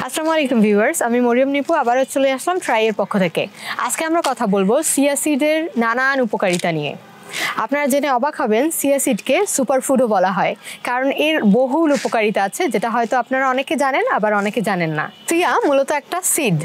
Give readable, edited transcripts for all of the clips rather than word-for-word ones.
আসসালামু আলাইকুম ভিউয়ার্স, আমি মরিয়ম নিপু আবারও চলে আসলাম ট্রাইয়ের পক্ষ থেকে। আজকে আমরা কথা বলবো চিয়া সিডের নানান উপকারিতা নিয়ে। আপনারা জেনে অবাক হবেন, চিয়া সিডকে সুপারফুডও বলা হয়, কারণ এর বহুল উপকারিতা আছে, যেটা হয়তো আপনারা অনেকে জানেন আবার অনেকে জানেন না। চিয়া মূলত একটা সিড,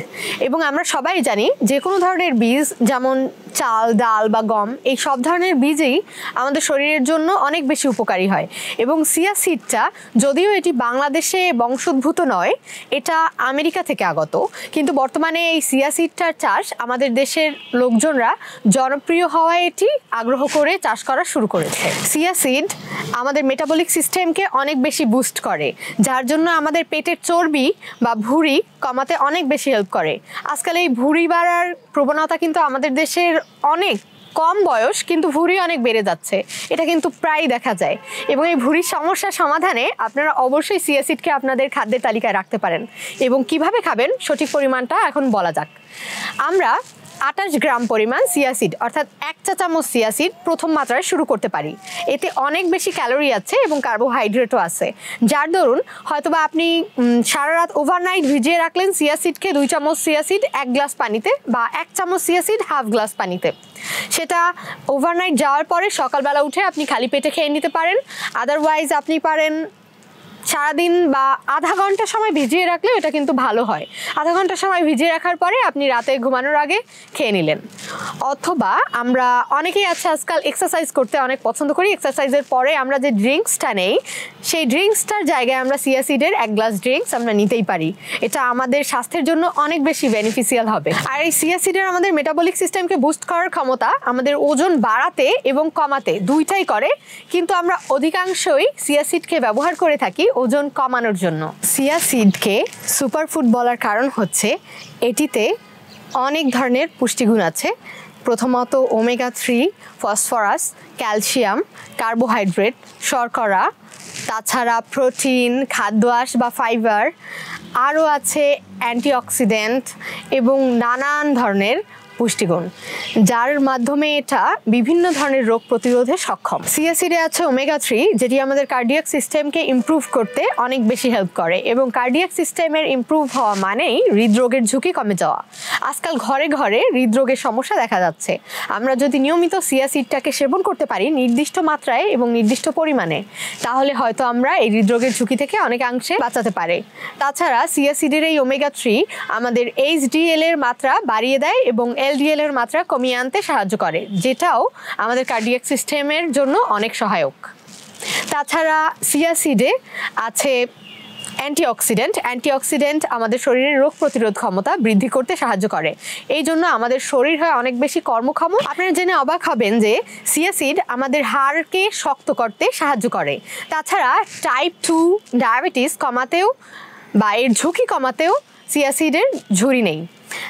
এবং আমরা সবাই জানি যে কোনো ধরনের বীজ, যেমন চাল, ডাল বা গম, এই সব ধরনের বীজই আমাদের শরীরের জন্য অনেক বেশি উপকারী হয়। এবং চিয়া সিডটা, যদিও এটি বাংলাদেশে বংশোদ্ভূত নয়, এটা আমেরিকা থেকে আগত, কিন্তু বর্তমানে এই চিয়া সিডটার চাষ আমাদের দেশের লোকজনরা জনপ্রিয় হওয়ায় এটি আগ্রহ করে চাষ করা শুরু করেছে। চিয়া সিড আমাদের মেটাবলিক সিস্টেমকে অনেক বেশি বুস্ট করে, যার জন্য আমাদের পেটের চর্বি বা ভুঁড়ি কমাতে অনেক বেশি হেল্প করে। আজকাল এই ভুঁড়ি বাড়ার প্রবণতা কিন্তু আমাদের দেশের অনেক কম বয়স, কিন্তু ভুঁড়ি অনেক বেড়ে যাচ্ছে, এটা কিন্তু প্রায় দেখা যায়। এবং এই ভুঁড়ির সমস্যার সমাধানে আপনারা অবশ্যই চিয়া সিডকে আপনাদের খাদ্যের তালিকায় রাখতে পারেন। এবং কিভাবে খাবেন সঠিক পরিমাণটা এখন বলা যাক। আমরা 28 গ্রাম পরিমাণ চিয়া সিড, অর্থাৎ 1 চা চামচ চিয়া সিড প্রথম মাত্রায় শুরু করতে পারি। এতে অনেক বেশি ক্যালোরি আছে এবং কার্বোহাইড্রেটও আছে, যার দরুন হয়তোবা আপনি সারা রাত ওভারনাইট ভিজিয়ে রাখলেন চিয়া সিডকে 2 চামচ চিয়া সিড 1 গ্লাস পানিতে, বা 1 চামচ চিয়া সিড হাফ গ্লাস পানিতে। সেটা ওভারনাইট যাওয়ার পরে সকালবেলা উঠে আপনি খালি পেটে খেয়ে নিতে পারেন। আদারওয়াইজ আপনি পারেন সারাদিন বা আধা ঘন্টা সময় ভিজিয়ে রাখলেও এটা কিন্তু ভালো হয়। আধা ঘন্টা সময় ভিজিয়ে রাখার পরে আপনি রাতে ঘুমানোর আগে খেয়ে নিলেন। অথবা আমরা অনেকেই আছে আজকাল এক্সারসাইজ করতে অনেক পছন্দ করি, এক্সারসাইজের পরে আমরা যে ড্রিঙ্কসটা নেই, সেই ড্রিঙ্কসটার জায়গায় আমরা চিয়া সিডের 1 গ্লাস ড্রিঙ্কস আমরা নিতেই পারি। এটা আমাদের স্বাস্থ্যের জন্য অনেক বেশি বেনিফিশিয়াল হবে। আর এই চিয়া সিডের আমাদের মেটাবলিক সিস্টেমকে বুস্ট করার ক্ষমতা আমাদের ওজন বাড়াতে এবং কমাতে দুইটাই করে, কিন্তু আমরা অধিকাংশই চিয়া সিডকে ব্যবহার করে থাকি ওজন কমানোর জন্য। চিয়া সিডকে সুপারফুড বলার কারণ হচ্ছে এটিতে অনেক ধরনের পুষ্টিগুণ আছে। প্রথমত ওমেগা 3, ফসফরাস, ক্যালসিয়াম, কার্বোহাইড্রেট, শর্করা, তাছাড়া প্রোটিন, খাদ্য আঁশ বা ফাইবার, আরও আছে অ্যান্টিঅক্সিডেন্ট এবং নানান ধরনের পুষ্টিগুণ, যার মাধ্যমে এটা বিভিন্ন ধরনের রোগ প্রতিরোধে সক্ষম। চিয়া সিডে আছে ওমেগা 3, যেটি আমাদের কার্ডিয়াক সিস্টেমকে ইমপ্রুভ করতে অনেক বেশি হেল্প করে, এবং কার্ডিয়াক সিস্টেমের ইমপ্রুভ হওয়া মানেই হৃদরোগের ঝুঁকি কমে যাওয়া। আজকাল ঘরে ঘরে হৃদরোগের সমস্যা দেখা যাচ্ছে। আমরা যদি নিয়মিত চিয়া সিডটাকে সেবন করতে পারি নির্দিষ্ট মাত্রায় এবং নির্দিষ্ট পরিমাণে, তাহলে হয়তো আমরা এই হৃদরোগের ঝুঁকি থেকে অনেকাংশে বাঁচাতে পারে। তাছাড়া চিয়া সিডের এই ওমেগা 3 আমাদের এইচডিএল এর মাত্রা বাড়িয়ে দেয় এবং এলডিএল এর মাত্রা কমিয়ে আনতে সাহায্য করে, যেটাও আমাদের কার্ডিয়াক সিস্টেমের জন্য অনেক সহায়ক। তাছাড়া চিয়া সিডে আছে অ্যান্টিঅক্সিডেন্ট আমাদের শরীরের রোগ প্রতিরোধ ক্ষমতা বৃদ্ধি করতে সাহায্য করে। এই জন্য আমাদের শরীর হয় অনেক বেশি কর্মক্ষম। আপনারা জেনে অবাক হবেন যে চিয়া সিড আমাদের হাড়কে শক্ত করতে সাহায্য করে। তাছাড়া টাইপ 2 ডায়াবেটিস কমাতেও বা এর ঝুঁকি কমাতেও চিয়া সিডের ঝুঁকি নেই।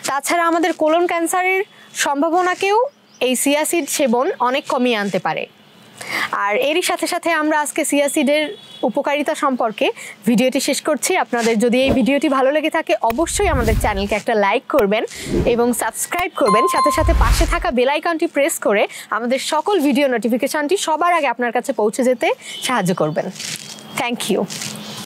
তাছাড়া আমাদের কোলন ক্যান্সারের সম্ভাবনাকেও এই চিয়া সিড সেবন অনেক কমিয়ে আনতে পারে। আর এরই সাথে সাথে আমরা আজকে চিয়া সিডের উপকারিতা সম্পর্কে ভিডিওটি শেষ করছি। আপনাদের যদি এই ভিডিওটি ভালো লেগে থাকে অবশ্যই আমাদের চ্যানেলকে একটা লাইক করবেন এবং সাবস্ক্রাইব করবেন, সাথে সাথে পাশে থাকা বেল আইকনটি প্রেস করে আমাদের সকল ভিডিও নোটিফিকেশনটি সবার আগে আপনার কাছে পৌঁছে যেতে সাহায্য করবেন। Thank you.